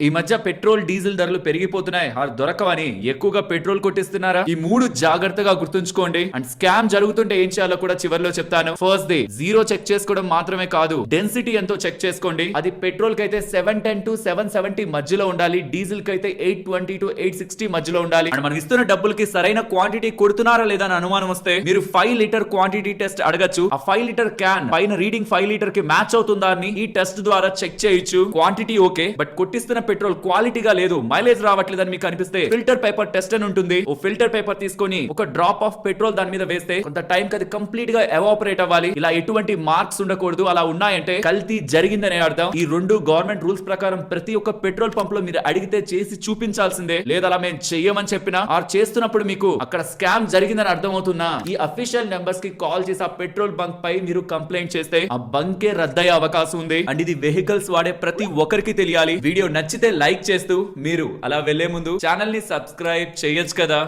ఈ మధ్య petrol diesel ధరలు పెరిగిపోతున్నాయి దొరకవని ఎక్కువగా పెట్రోల్ కొట్టిస్తున్నారా? ఈ మూడు జాగ్రత్తగా గుర్తుంచుకోండి. అండ్ స్కామ్ జరుగుతుంటే ఏం చేయాలో కూడా చివర్లో చెప్తాను. ఫస్ట్ డే జీరో చెక్ చేసుకోవడం మాత్రమే కాదు, డెన్సిటీ ఎంతో చెక్ చేసుకోండి. అది పెట్రోల్ కి అయితే 710 to 770 మధ్యలో ఉండాలి, డీజిల్ కి అయితే 820 to 860 మధ్యలో ఉండాలి. అండ్ మనం ఇస్తున్న డబ్బులకి సరైన క్వాంటిటీ కొడుతున్నారా లేదా అని అనుమానం వస్తే మీరు 5 లీటర్ క్వాంటిటీ టెస్ట్ అడగచ్చు. ఆ 5 లీటర్ క్యాన్ పైన రీడింగ్ 5 లీటర్ కి మ్యాచ్ అవుతుందా అని ఈ టెస్ట్ ద్వారా చెక్ చేయొచ్చు. క్వాంటిటీ ఓకే, బట్ కొట్టిస్తున్న పెట్రోల్ క్వాలిటీగా లేదు, మైలేజ్ రావట్లేదని మీకు అనిపిస్తే ఫిల్టర్ పేపర్ టెస్ట్ అని ఉంటుంది. ఓ ఫిల్టర్ పేపర్ తీసుకొని ఒక డ్రాప్ ఆఫ్ పెట్రోల్ దాని మీద వేస్తే కొంత టైం కి అది కంప్లీట్ గా ఎవాపరేట్ అవ్వాలి. ఇలా ఎటువంటి మార్క్స్ ఉండకూడదు. అలా ఉన్నాయంటే కల్తీ జరిగిందనే అర్థం. ఈ రెండు గవర్నమెంట్ రూల్స్ ప్రకారం ప్రతి ఒక్క పెట్రోల్ పంప్ లో మీరు అడిగితే చేసి చూపించాల్సిందే. లేదా అలా మేము చెయ్యమని చెప్పినా ఆర్ చేస్తున్నప్పుడు మీకు అక్కడ స్కామ్ జరిగిందని అర్థం అవుతున్నా ఈ అఫీషియల్ నెంబర్స్ కి కాల్ చేసి ఆ పెట్రోల్ బంక్ పై మీరు కంప్లైంట్ చేస్తే ఆ బంకే రద్దయ్యే అవకాశం ఉంది. అండ్ ఇది వెహికల్స్ వాడే ప్రతి ఒక్కరికి తెలియాలి. వీడియో నచ్చితే లైక్ చేస్తూ మీరు అలా వెళ్లే ముందు ఛానల్ ని సబ్స్క్రైబ్ చేయొచ్చు కదా.